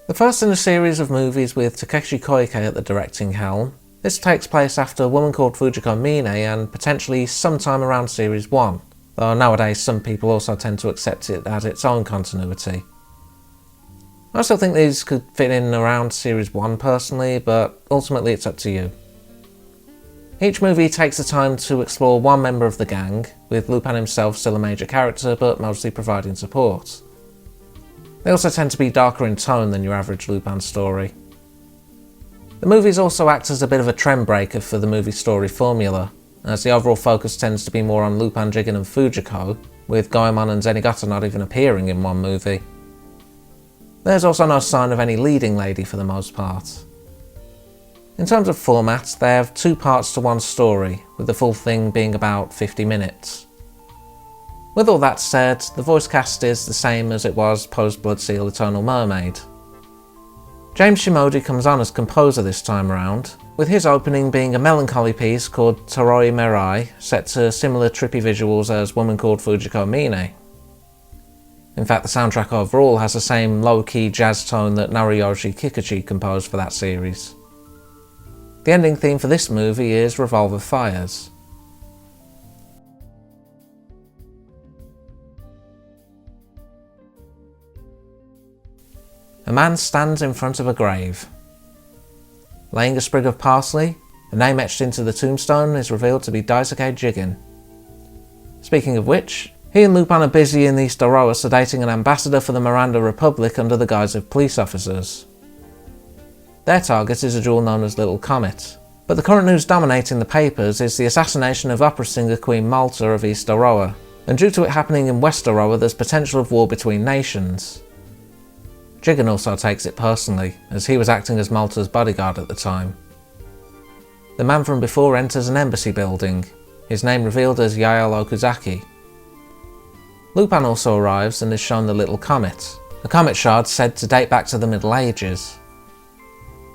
The first in a series of movies with Takeshi Koike at the directing helm, this takes place after A Woman Called Fujiko Mine and potentially sometime around Series 1, though nowadays some people also tend to accept it as its own continuity. I still think these could fit in around Series 1 personally, but ultimately it's up to you. Each movie takes the time to explore one member of the gang, with Lupin himself still a major character but mostly providing support. They also tend to be darker in tone than your average Lupin story. The movies also act as a bit of a trend breaker for the movie story formula, as the overall focus tends to be more on Lupin, Jigen and Fujiko, with Goemon and Zenigata not even appearing in one movie. There's also no sign of any leading lady for the most part. In terms of format, they have 2 parts to one story, with the full thing being about 50 minutes. With all that said, the voice cast is the same as it was post-Bloodseal Eternal Mermaid. James Shimodi comes on as composer this time around, with his opening being a melancholy piece called Toroi Merai, set to similar trippy visuals as Woman Called Fujiko Mine. In fact, the soundtrack overall has the same low-key jazz tone that Nariyoshi Kikuchi composed for that series. The ending theme for this movie is Revolver Fires. A man stands in front of a grave. Laying a sprig of parsley, a name etched into the tombstone is revealed to be Daisuke Jigen. Speaking of which, he and Lupin are busy in East Oroa sedating an ambassador for the Miranda Republic under the guise of police officers. Their target is a jewel known as Little Comet, but the current news dominating the papers is the assassination of opera singer Queen Malta of East Oroa, and due to it happening in West Oroa there's potential of war between nations. Jigen also takes it personally, as he was acting as Malta's bodyguard at the time. The man from before enters an embassy building, his name revealed as Yael Okuzaki. Lupin also arrives and is shown the Little Comet, a comet shard said to date back to the Middle Ages.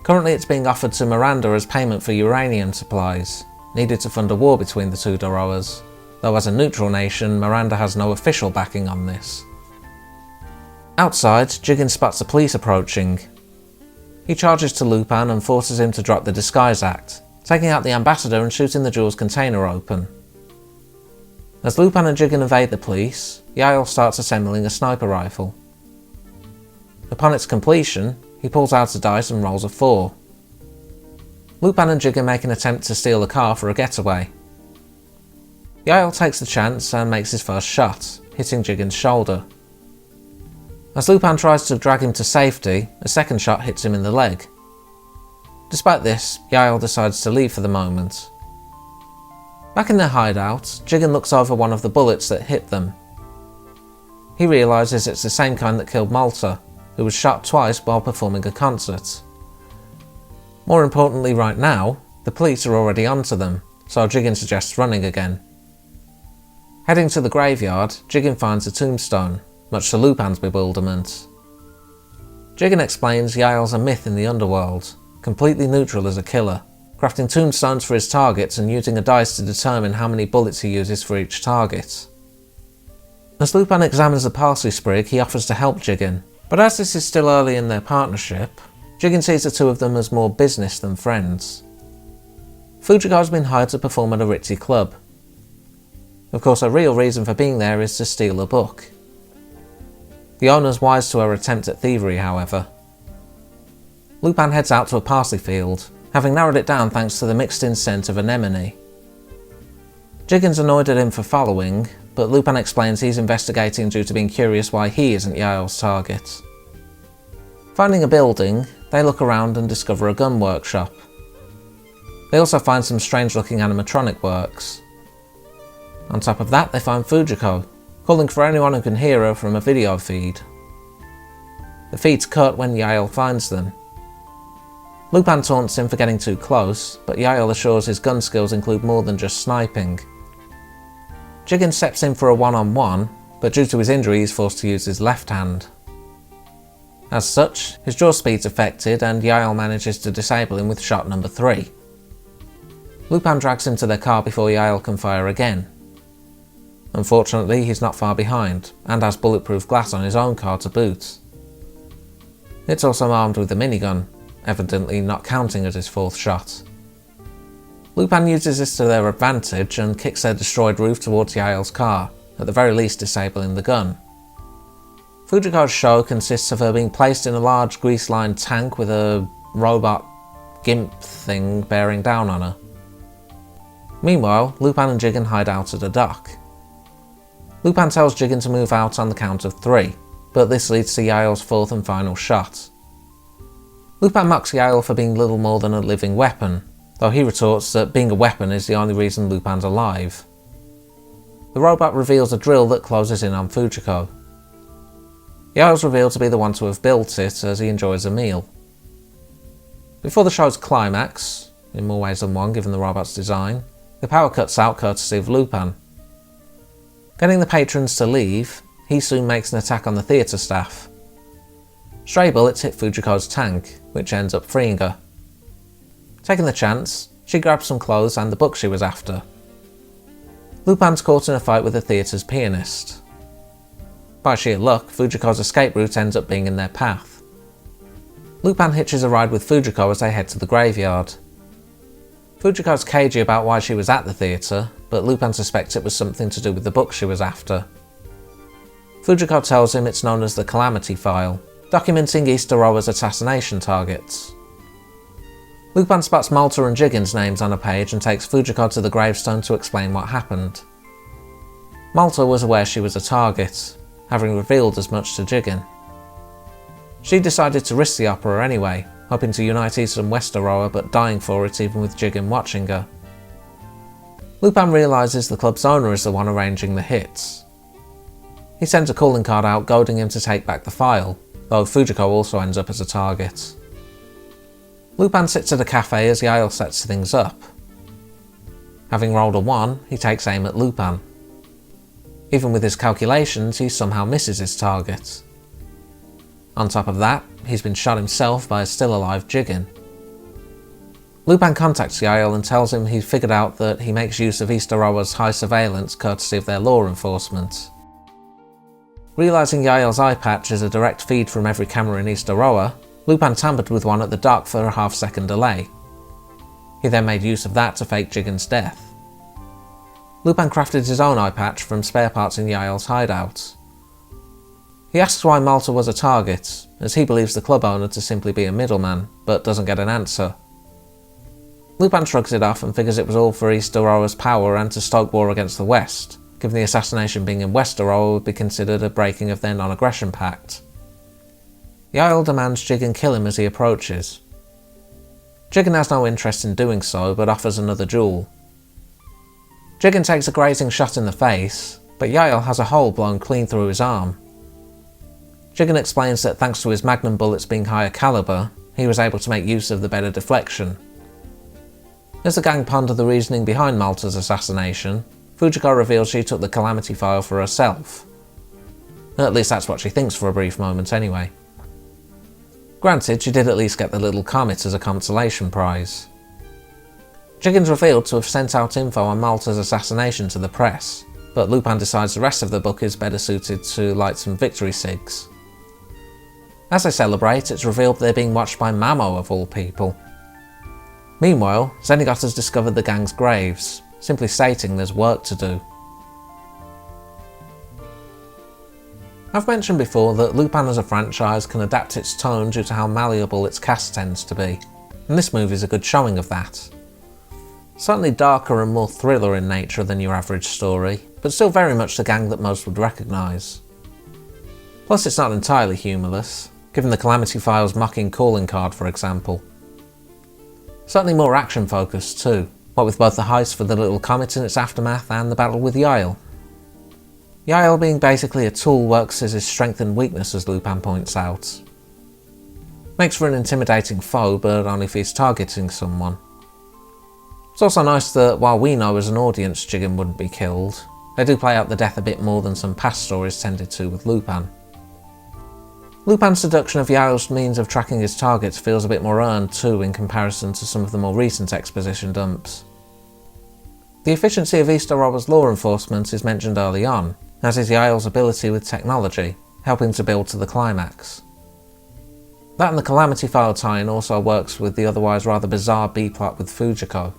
Currently it's being offered to Miranda as payment for uranium supplies, needed to fund a war between the two Doroas, though as a neutral nation, Miranda has no official backing on this. Outside, Jigen spots the police approaching. He charges to Lupin and forces him to drop the disguise act, taking out the ambassador and shooting the jewel's container open. As Lupin and Jigen evade the police, Yael starts assembling a sniper rifle. Upon its completion, he pulls out a dice and rolls a 4. Lupin and Jigen make an attempt to steal a car for a getaway. Yael takes the chance and makes his first shot, hitting Jigen's shoulder. As Lupin tries to drag him to safety, a second shot hits him in the leg. Despite this, Yael decides to leave for the moment. Back in their hideout, Jigen looks over one of the bullets that hit them. He realises it's the same kind that killed Malta, who was shot twice while performing a concert. More importantly right now, the police are already onto them, so Jigen suggests running again. Heading to the graveyard, Jigen finds a tombstone, much to Lupin's bewilderment. Jigen explains Yael's a myth in the underworld, completely neutral as a killer, crafting tombstones for his targets and using a dice to determine how many bullets he uses for each target. As Lupin examines the parsley sprig, he offers to help Jigen, but as this is still early in their partnership, Jigen sees the two of them as more business than friends. Fujiko has been hired to perform at a ritzy club. Of course, her real reason for being there is to steal a book. The owner's wise to her attempt at thievery, however. Lupin heads out to a parsley field, having narrowed it down thanks to the mixed-in scent of anemone. Jigen's annoyed at him for following, but Lupin explains he's investigating due to being curious why he isn't Yael's target. Finding a building, they look around and discover a gun workshop. They also find some strange-looking animatronic works. On top of that, they find Fujiko, calling for anyone who can hear her from a video feed. The feed's cut when Yael finds them. Lupin taunts him for getting too close, but Yael assures his gun skills include more than just sniping. Jigen steps in for a one-on-one, but due to his injury he's forced to use his left hand. As such, his draw speed's affected and Yael manages to disable him with shot number 3. Lupin drags him to their car before Yael can fire again. Unfortunately, he's not far behind, and has bulletproof glass on his own car to boot. It's also armed with a minigun, evidently not counting as his fourth shot. Lupin uses this to their advantage and kicks their destroyed roof towards Yael's car, at the very least disabling the gun. Fujiko's show consists of her being placed in a large grease-lined tank with a robot gimp thing bearing down on her. Meanwhile, Lupin and Jigen hide out at a dock. Lupin tells Jigen to move out on the count of 3, but this leads to Yael's fourth and final shot. Lupin mocks Yael for being little more than a living weapon, though he retorts that being a weapon is the only reason Lupin's alive. The robot reveals a drill that closes in on Fujiko. Yael's revealed to be the one to have built it as he enjoys a meal. Before the show's climax, in more ways than one given the robot's design, the power cuts out courtesy of Lupin. Getting the patrons to leave, he soon makes an attack on the theatre staff. Stray bullets hit Fujiko's tank, which ends up freeing her. Taking the chance, she grabs some clothes and the book she was after. Lupin's caught in a fight with the theatre's pianist. By sheer luck, Fujiko's escape route ends up being in their path. Lupin hitches a ride with Fujiko as they head to the graveyard. Fujiko's cagey about why she was at the theatre, but Lupin suspects it was something to do with the book she was after. Fujiko tells him it's known as the Calamity file, documenting East Aroa's assassination targets. Lupin spots Malta and Jigen's names on a page and takes Fujiko to the Gravestone to explain what happened. Malta was aware she was a target, having revealed as much to Jigen. She decided to risk the opera anyway, hoping to unite East and West Aroa but dying for it even with Jigen watching her. Lupin realises the club's owner is the one arranging the hits. He sends a calling card out goading him to take back the file, though Fujiko also ends up as a target. Lupin sits at a cafe as Yael sets things up. Having rolled a 1, he takes aim at Lupin. Even with his calculations, he somehow misses his target. On top of that, he's been shot himself by a still-alive Jigen. Lupin contacts Yael and tells him he's figured out that he makes use of East Aroa's high surveillance courtesy of their law enforcement. Realising Yael's eye patch is a direct feed from every camera in East Aroa, Lupin tampered with one at the dock for a half-second delay. He then made use of that to fake Jigen's death. Lupin crafted his own eye patch from spare parts in Yael's hideout. He asks why Malta was a target, as he believes the club owner to simply be a middleman, but doesn't get an answer. Lupin shrugs it off and figures it was all for East Aroa's power and to stoke war against the West, given the assassination being in West Aroa would be considered a breaking of their non-aggression pact. Yael demands Jigen kill him as he approaches. Jigen has no interest in doing so, but offers another duel. Jigen takes a grazing shot in the face, but Yael has a hole blown clean through his arm. Jigen explains that thanks to his magnum bullets being higher caliber, he was able to make use of the better deflection. As the gang ponder the reasoning behind Malta's assassination, Fujiko reveals she took the Calamity file for herself. At least that's what she thinks for a brief moment anyway. Granted, she did at least get the little comet as a consolation prize. Jigen's revealed to have sent out info on Malta's assassination to the press, but Lupin decides the rest of the book is better suited to light some victory cigs. As they celebrate, it's revealed they're being watched by Mamo of all people. Meanwhile, Zenigata has discovered the gang's graves, simply stating there's work to do. I've mentioned before that Lupin as a franchise can adapt its tone due to how malleable its cast tends to be, and this movie is a good showing of that. Certainly darker and more thriller in nature than your average story, but still very much the gang that most would recognise. Plus it's not entirely humourless, given the Calamity File's mocking calling card for example. Certainly more action focused too, what with both the heist for the little comet in its aftermath and the battle with Yael. Yael being basically a tool works as his strength and weakness as Lupin points out. Makes for an intimidating foe, but only if he's targeting someone. It's also nice that while we know as an audience Jigen wouldn't be killed, they do play out the death a bit more than some past stories tended to with Lupin. Lupin's seduction of Yael's means of tracking his targets feels a bit more earned too in comparison to some of the more recent exposition dumps. The efficiency of East Aroa's law enforcement is mentioned early on, as is Yael's ability with technology, helping to build to the climax. That and the Calamity file tie-in also works with the otherwise rather bizarre B-plot with Fujiko.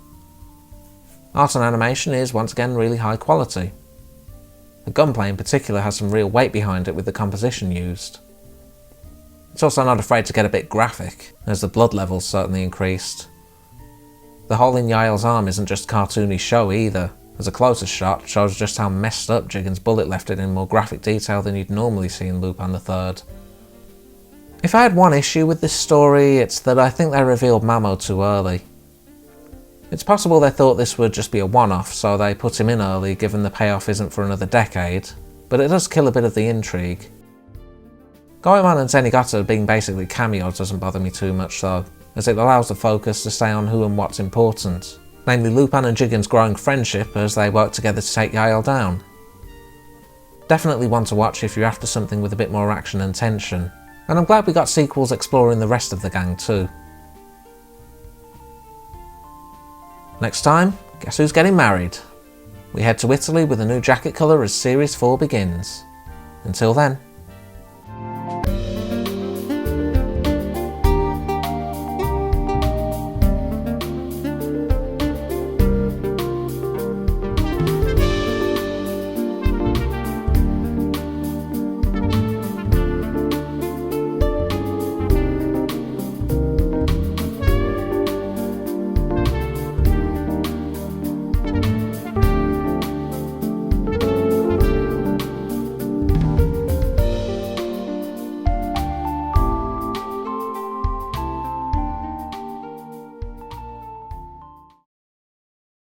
Art and animation is once again really high quality. The gunplay in particular has some real weight behind it with the composition used. It's also not afraid to get a bit graphic, as the blood levels certainly increased. The hole in Yael's arm isn't just cartoony show either, as a closer shot shows just how messed up Jigen's bullet left it in more graphic detail than you'd normally see in Lupin III. If I had one issue with this story, it's that I think they revealed Mamo too early. It's possible they thought this would just be a one-off, so they put him in early given the payoff isn't for another decade, but it does kill a bit of the intrigue. Goemon and Zenigata being basically cameos doesn't bother me too much though, as it allows the focus to stay on who and what's important, namely Lupin and Jigen's growing friendship as they work together to take Yael down. Definitely one to watch if you're after something with a bit more action and tension, and I'm glad we got sequels exploring the rest of the gang too. Next time, guess who's getting married? We head to Italy with a new jacket colour as Series 4 begins. Until then.